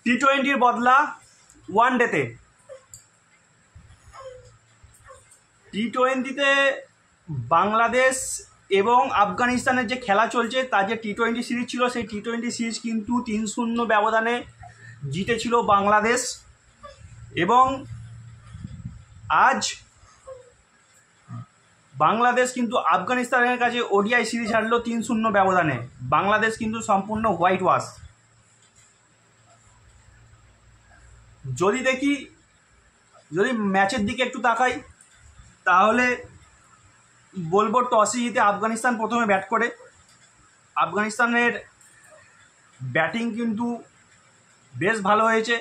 টি-20-র বদলা ওয়ানডেতে। টি-20-তে বাংলাদেশ এবং আফগানিস্তানের যে খেলা চলছে তার যে টি-20 সিরিজ ছিল, সেই টি-20 সিরিজ কিন্তু 3-0 ব্যবধানে জিতেছিল বাংলাদেশ। এবং আজ বাংলাদেশ কিন্তু আফগানিস্তানের কাছে ওডিআই সিরিজ হারলো 3-0 ব্যবধানে। বাংলাদেশ কিন্তু সম্পূর্ণ হোয়াইট ওয়াশ। যদি ম্যাচের দিকে একটু তাকাই তাহলে বলবো টসে জিতে আফগানিস্তান প্রথমে ব্যাট করে। আফগানিস্তানের ব্যাটিং কিন্তু বেশ ভালো হয়েছে।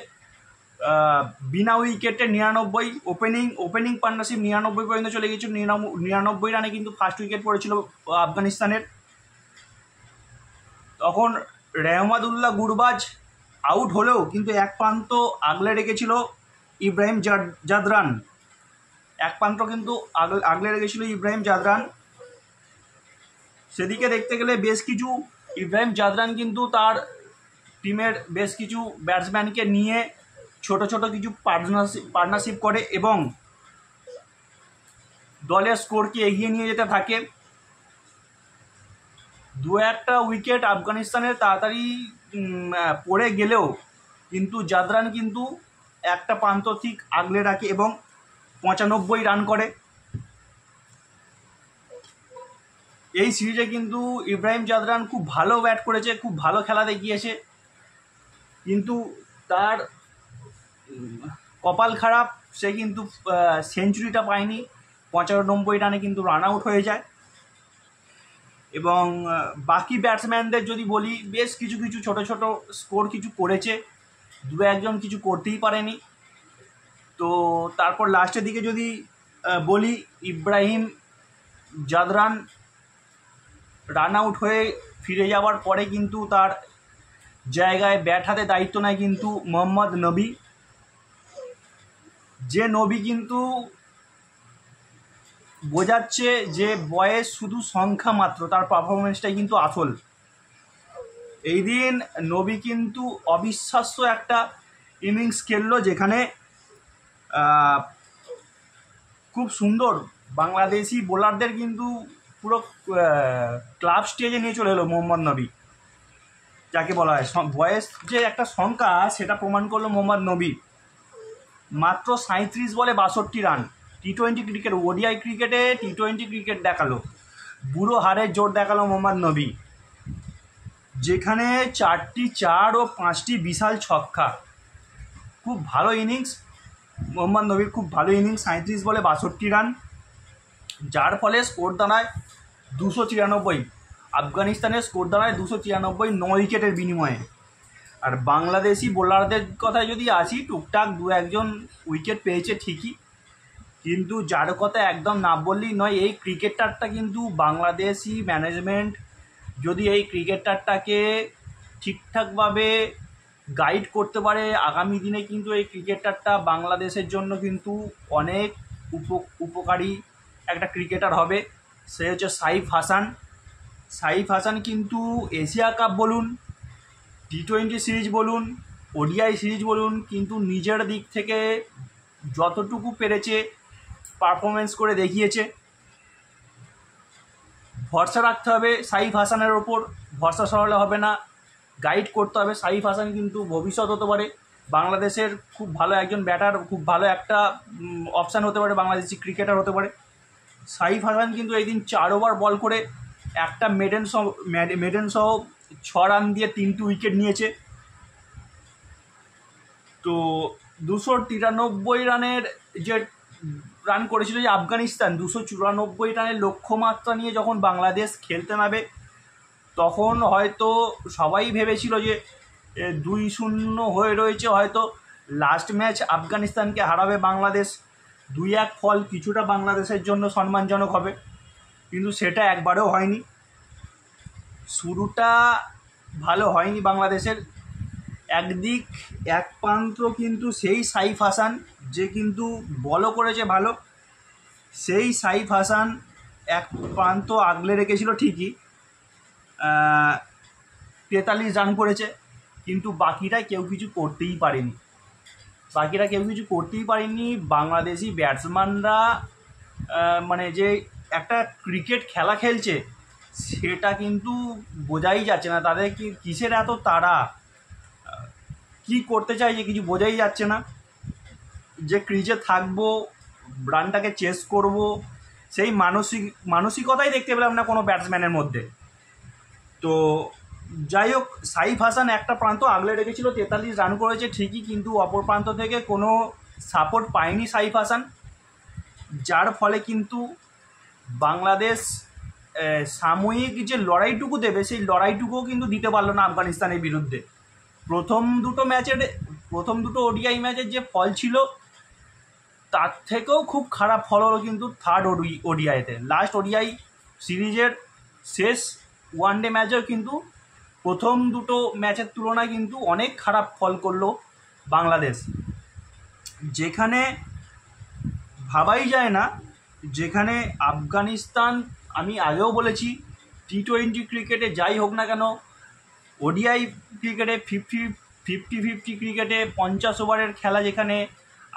বিনা উইকেটে 99, ওপেনিং পার্টনারশিপ 99 পর্যন্ত চলে গেছিল। 99 রানে কিন্তু ফার্স্ট উইকেট পড়েছিল আফগানিস্তানের। তখন রেহমাদুল্লাহ গুরবাজ আউট হলেও কিন্তু এক প্রান্ত আগলে রেখেছিল ইব্রাহিম জাদরান। সেদিকে দেখতে গেলে ইব্রাহিম জাদরান কিন্তু তার টিমের বেশ কিছু ব্যাটসম্যানকে নিয়ে ছোট ছোট কিছু পার্টনারশিপ করে এবং দলের স্কোরকে এগিয়ে নিয়ে যেতে থাকে। 2-1টা উইকেট আফগানিস্তানের তাড়াতাড়ি পড়ে গেলেও কিন্তু জাদরান কিন্তু একটা প্রান্ত ঠিক আগলে রাখে এবং 95 রান করে। এই সিরিজে কিন্তু ইব্রাহিম জাদরান খুব ভালো ব্যাট করেছে, খুব ভালো খেলা দেখিয়েছে, কিন্তু তার কপাল খারাপ, সে কিন্তু সেঞ্চুরিটা পায়নি। 95 রানে কিন্তু রান আউট হয়ে যায়। এবং বাকি ব্যাটসম্যানদের যদি বলি, বেশ কিছু ছোট ছোট স্কোর কিছু করেছে, 2-1জন কিছু করতেই পারেনি। তো তারপর লাস্টের দিকে যদি বলি, ইব্রাহিম জাদরান রান আউট হয়ে ফিরে যাওয়ার পরে কিন্তু তার জায়গায় ব্যাট হাতে দায়িত্ব নেয় কিন্তু মোহাম্মদ নবী। যে নবী কিন্তু বোঝাচ্ছে যে বয়স শুধু সংখ্যা মাত্র, তার পারফরমেন্সটাই কিন্তু আসল। এই দিন নবী কিন্তু অবিশ্বাস্য একটা ইনিংস খেললো, যেখানে খুব সুন্দর বাংলাদেশি বোলারদের কিন্তু পুরো ক্লাব স্টেজে নিয়ে চলে এলো মোহাম্মদ নবী, যাকে বলা হয় বয়স যে একটা সংখ্যা, সেটা প্রমাণ করলো মোহাম্মদ নবী। মাত্র 37 বলে 62 রান। টি-20 ক্রিকেট, ওডিআই ক্রিকেটে টি-20 ক্রিকেট দেখালো, বুড়ো হারের জোর দেখালো মোহাম্মদ নবী, যেখানে 4টি 4 ও 5টি বিশাল ছক্কা। খুব ভালো ইনিংস মোহাম্মদ নবীর, খুব ভালো ইনিংস। 37 বলে 62 রান, যার ফলে স্কোর দাঁড়ায় 293। আফগানিস্তানের স্কোর দাঁড়ায় 293 9 উইকেটের বিনিময়ে। আর বাংলাদেশি বোলারদের কথায় যদি আসি, টুকটাক 2-1জন উইকেট পেয়েছে ঠিকই, কিন্তু যার কথা একদম না বললেই নয়, এই ক্রিকেটারটা কিন্তু বাংলাদেশি ম্যানেজমেন্ট যদি এই ক্রিকেটারটাকে ঠিকঠাকভাবে গাইড করতে পারে, আগামী দিনে কিন্তু এই ক্রিকেটারটা বাংলাদেশের জন্য কিন্তু অনেক উপকারী একটা ক্রিকেটার হবে। সে হচ্ছে সাইফ হাসান কিন্তু এশিয়া কাপ বলুন, টি-20 সিরিজ বলুন, ওডিআই সিরিজ বলুন, কিন্তু নিজের দিক থেকে যতটুকু পেরেছে পারফরমেন্স করে দেখিয়েছে। ভরসা রাখতে হবে সাইফ হাসানের ওপর, ভরসা সরালে হবে না, গাইড করতে হবে। সাইফ হাসান কিন্তু ভবিষ্যৎ হতে পারে বাংলাদেশের খুব ভালো একজন ব্যাটার, খুব ভালো একটা অপশান হতে পারে, বাংলাদেশি ক্রিকেটার হতে পারে। সাইফ হাসান কিন্তু এই দিন 4 ওভার বল করে একটা মেডেন সহ 6 রান দিয়ে 3টি উইকেট নিয়েছে। তো 293 রানের যে রান করেছিল যে আফগানিস্তান, 294 রানের লক্ষ্যমাত্রা নিয়ে যখন বাংলাদেশ খেলতে নামে, তখন হয়তো সবাই ভেবেছিল যে 2-0 হয়ে রয়েছে, হয়তো লাস্ট ম্যাচ আফগানিস্তানকে হারাবে বাংলাদেশ, 2-1 ফল কিছুটা বাংলাদেশের জন্য সম্মানজনক হবে, কিন্তু সেটা একবারেও হয়নি। শুরুটা ভালো হয়নি বাংলাদেশের। একদিক এক প্রান্ত কিন্তু সেই সাইফ হাসান, যে কিন্তু বলও করেছে ভালো, সেই সাইফ হাসান এক প্রান্ত আগলে রেখেছিল ঠিকই, 43 রান করেছে, কিন্তু বাকিরা কেউ কিছু করতেই পারেনি। বাংলাদেশি ব্যাটসম্যানরা মানে যে একটা ক্রিকেট খেলা খেলছে সেটা কিন্তু বোঝাই যাচ্ছে না। তাদের কিসের এত তাড়া, কি করতে চাইছে কিছু বোঝাই যাচ্ছে না। যে ক্রিজে থাকবো, রানটাকে চেস করব, সেই মানসিকতাই দেখতে পেলাম না কোনো ব্যাটসম্যানের মধ্যে। তো যাই হোক, সাইফ হাসান একটা প্রান্ত আগলে রেখেছিল, 43 রান করেছে ঠিকই, কিন্তু অপর প্রান্ত থেকে কোনো সাপোর্ট পায়নি সাইফ হাসান, যার ফলে কিন্তু বাংলাদেশ সাময়িক যে লড়াইটুকু দেবে সেই লড়াইটুকুও কিন্তু দিতে পারলো না আফগানিস্তানের বিরুদ্ধে। প্রথম দুটো ওডিআই ম্যাচের যে ফল ছিল তার থেকেও খুব খারাপ ফল হলো কিন্তু থার্ড ওডিআইতে। লাস্ট ওডিআই সিরিজের শেষ ওয়ানডে ম্যাচেও কিন্তু প্রথম দুটো ম্যাচের তুলনায় কিন্তু অনেক খারাপ ফল করলো বাংলাদেশ, যেখানে ভাবাই যায় না, যেখানে আফগানিস্তান, আমি আগেও বলেছি, টি-20 ক্রিকেটে যাই হোক না কেন, ওডিআই ক্রিকেটে 50-50 ক্রিকেটে 50 ওভারের খেলা, যেখানে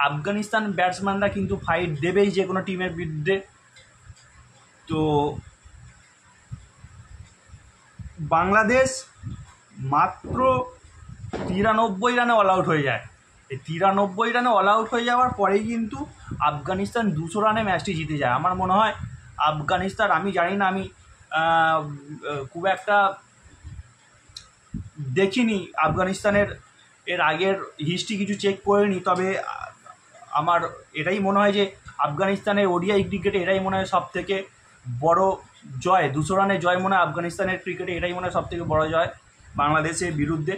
আফগানিস্তান ব্যাটসম্যানরা কিন্তু ফাইট দেবেই যে কোনো টিমের বিরুদ্ধে। তো বাংলাদেশ মাত্র 93 রানে অল আউট হয়ে যায়। এই 93 রানে অল আউট হয়ে যাওয়ার পরেই কিন্তু আফগানিস্তান 200 রানে ম্যাচটি জিতে যায়। আমার মনে হয় আফগানিস্তান, আমি জানি না, আমি খুব একটা দেখিনি আফগানিস্তানের এর আগের হিস্ট্রি কিছু চেক করিনি, তবে আমার এটাই মনে হয় যে আফগানিস্তানের ওডিআই ক্রিকেটে এটাই মনে হয় সবথেকে বড় জয়। 200 রানের জয় মনে হয় আফগানিস্তানের ক্রিকেটে এটাই মনে হয় সবথেকে বড় জয় বাংলাদেশের বিরুদ্ধে।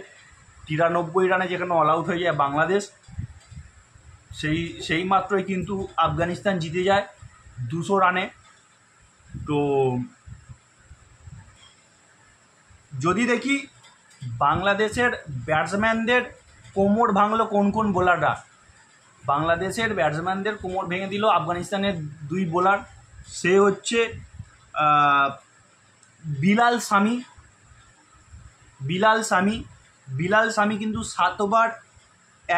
93 রানে যেখানে অল আউট হয়ে যায় বাংলাদেশ, সেই মাত্রই কিন্তু আফগানিস্তান জিতে যায় 200 রানে। তো যদি দেখি বাংলাদেশের ব্যাটসম্যানদের কোমর ভাঙলো কোন কোন বোলাররা, বাংলাদেশের ব্যাটসম্যানদের কোমর ভেঙে দিল আফগানিস্তানের দুই বোলার। সে হচ্ছে বিলাল সামি কিন্তু 7 ওভার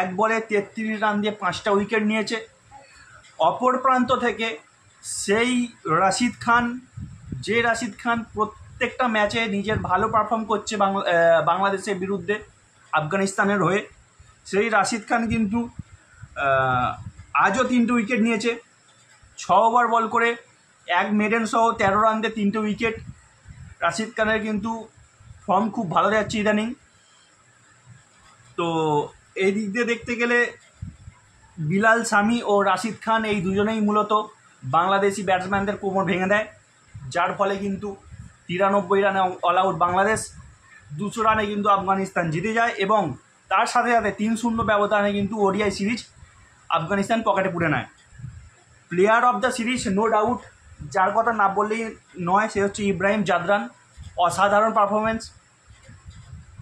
1 বলে 33 রান দিয়ে 5টা উইকেট নিয়েছে। অপর প্রান্ত থেকে সেই রাশিদ খান প্রত্যেকটা ম্যাচে নিজের ভালো পারফর্ম করছে বাংলাদেশের বিরুদ্ধে আফগানিস্তানের হয়ে। সেই রাশিদ খান কিন্তু আজও 3টে উইকেট নিয়েছে, 6 ওভার বল করে 1 মেডেন সহ 13 রান দিয়ে 3টে উইকেট। রাশিদ খানের কিন্তু ফর্ম খুব ভালো যাচ্ছে ইদানিং। তো এই দিক দিয়ে দেখতে গেলে বিলাল সামি ও রাশিদ খান এই দুজনেই মূলত বাংলাদেশি ব্যাটসম্যানদের কোমর ভেঙে দেয়, যার ফলে কিন্তু 93 রানে অল আউট বাংলাদেশ, 200 রানে কিন্তু আফগানিস্তান জিতে যায়, এবং তার সাথে সাথে 3-0 ব্যবধানে কিন্তু ওডিআই সিরিজ আফগানিস্তান পকেটে পুরে নেয়। Player of the series no doubt, যার কথা না বললেই নয়, সে হচ্ছে ইব্রাহিম জাদরান। অসাধারণ পারফরমেন্স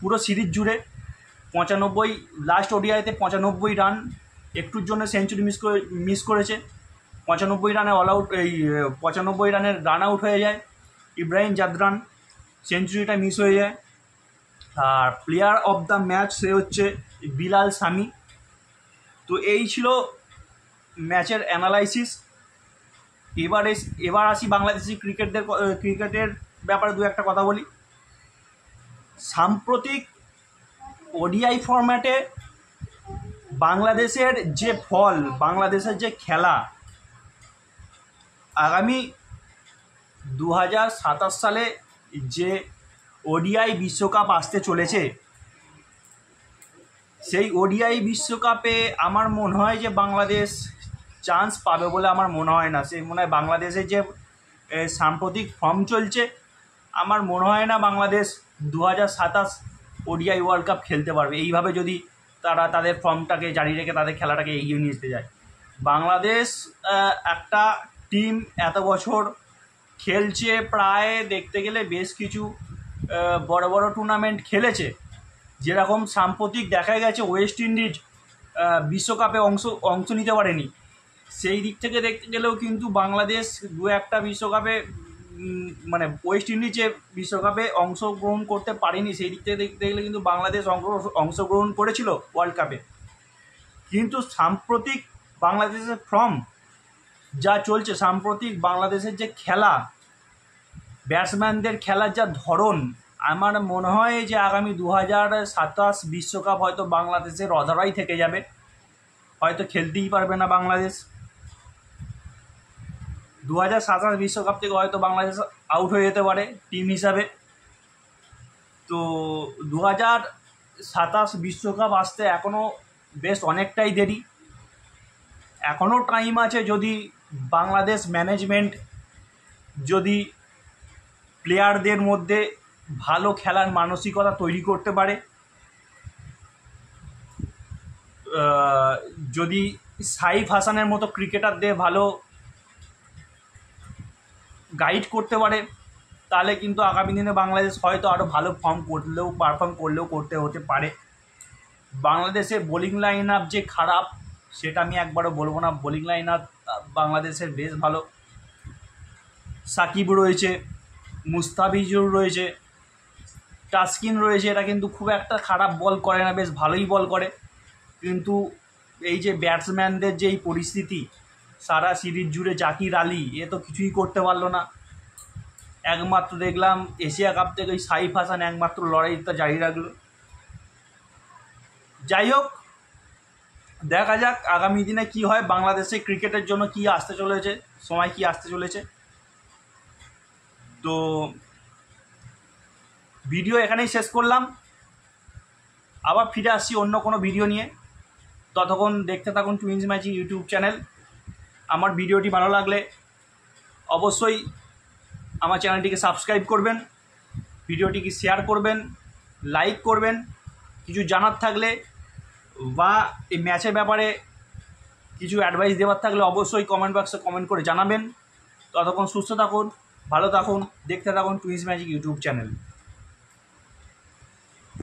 পুরো সিরিজ জুড়ে, 95 লাস্ট ওডিআইতে 95 রান, একটুর জন্য সেঞ্চুরি মিস করেছে। 95 রানে অল আউট, এই 95 রানের রান আউট হয়ে যায় ইব্রাহিম জাদরান, সেঞ্চুরিটা মিস হয়ে যায়। আর প্লেয়ার অফ দ্য ম্যাচ সে হচ্ছে বিলাল সামি। তো এই ছিল ম্যাচের অ্যানালাইসিস। এবার আসি বাংলাদেশি ক্রিকেটের ব্যাপারে দু একটা কথা বলি। সাম্প্রতিক ওডিআই ফরম্যাটে বাংলাদেশের যে ফল, বাংলাদেশের যে খেলা, আগামী 2027 সালে যে ওডিআই বিশ্বকাপ আসতে চলেছে, সেই ওডিআই বিশ্বকাপে আমার মনে হয় যে বাংলাদেশ চান্স পাবে বলে আমার মনে হয় না। সেই মনে হয় বাংলাদেশের যে সাম্প্রতিক ফর্ম চলছে, আমার মনে হয় না বাংলাদেশ 2027 ওডিআই ওয়ার্ল্ড কাপ খেলতে পারবে এইভাবে, যদি তারা তাদের ফর্মটাকে জারি রেখে তাদের খেলাটাকে এগিয়ে নিয়ে যেতে যায়। বাংলাদেশ একটা টিম এত বছর খেলছে, প্রায় দেখতে গেলে বেশ কিছু বড় বড় টুর্নামেন্ট খেলেছে, যেরকম সাম্প্রতিক দেখা গেছে ওয়েস্ট ইন্ডিজ বিশ্বকাপে অংশ নিতে পারেনি। সেই দিক থেকে দেখতে গেলেও কিন্তু বাংলাদেশ দু একটা বিশ্বকাপে মানে ওয়েস্ট ইন্ডিজে বিশ্বকাপে অংশগ্রহণ করতে পারেনি, সেই দিক থেকে দেখতে গেলে কিন্তু বাংলাদেশ অংশগ্রহণ করেছিল ওয়ার্ল্ড কাপে। কিন্তু সাম্প্রতিক বাংলাদেশের ফর্ম যা চলছে, সাম্প্রতিক বাংলাদেশের যে খেলা, ব্যাটসম্যানদের খেলার যা ধরন, আমার মনে হয় যে আগামী 2027 বিশ্বকাপ হয়তো বাংলাদেশের অধরাই থেকে যাবে, হয়তো খেলতেই পারবে না বাংলাদেশ। 2027 বিশ্বকাপ থেকে হয়তো বাংলাদেশ আউট হয়ে যেতে পারে টিম হিসাবে। তো 2027 বিশ্বকাপ আসতে এখনও বেশ অনেকটাই দেরি, এখনও টাইম আছে। যদি বাংলাদেশ ম্যানেজমেন্ট যদি প্লেয়ারদের মধ্যে ভালো খেলার মানসিকতা তৈরি করতে পারে, যদি সাইফ হাসানের মতো ক্রিকেটারদের ভালো গাইড করতে পারে, তাহলে কিন্তু আগামী দিনে বাংলাদেশ হয়তো আরও ভালো পারফর্ম করলেও হতে পারে। বাংলাদেশের বোলিং লাইন আপ যে খারাপ সেটা আমি একবারও বলবো না, বোলিং লাইন আপ বাংলাদেশের বেশ ভালো। সাকিব রয়েছে, মুস্তাফিজুর রয়েছে, তাসকিন রয়েছে, এরা কিন্তু খুব একটা খারাপ বল করে না, বেশ ভালোই বল করে। কিন্তু এই যে ব্যাটসম্যানদের যে এই পরিস্থিতি, সারা সিরিজ জুড়ে জাকির আলী এ তো কিছুই করতে পারলো না, একমাত্র দেখলাম এশিয়া কাপ থেকে ওই সাইফ হাসান একমাত্র লড়াইটা জারি রাখলো। যাই হোক, দেখা যাক আগামী দিনে কি হয়, বাংলাদেশে ক্রিকেটের জন্য কি আসতে চলেছে, সময় কি আসতে চলেছে। তো ভিডিও এখানেই শেষ করলাম, আবার ফিরে আসছি অন্য কোনো ভিডিও নিয়ে। ততক্ষণ দেখতে থাকুন টুইন্স ম্যাজিক ইউটিউব চ্যানেল। আমার ভিডিওটি ভালো লাগলে অবশ্যই আমার চ্যানেলটিকে সাবস্ক্রাইব করবেন, ভিডিওটিকে শেয়ার করবেন, লাইক করবেন। কিছু জানার থাকলে বা এই ম্যাচের ব্যাপারে কিছু অ্যাডভাইস দেওয়ার থাকলে অবশ্যই কমেন্ট বক্সে কমেন্ট করে জানাবেন। ততক্ষণ সুস্থ থাকুন, ভালো থাকুন, দেখতে থাকুন টুইন্স ম্যাজিক ইউটিউব চ্যানেল।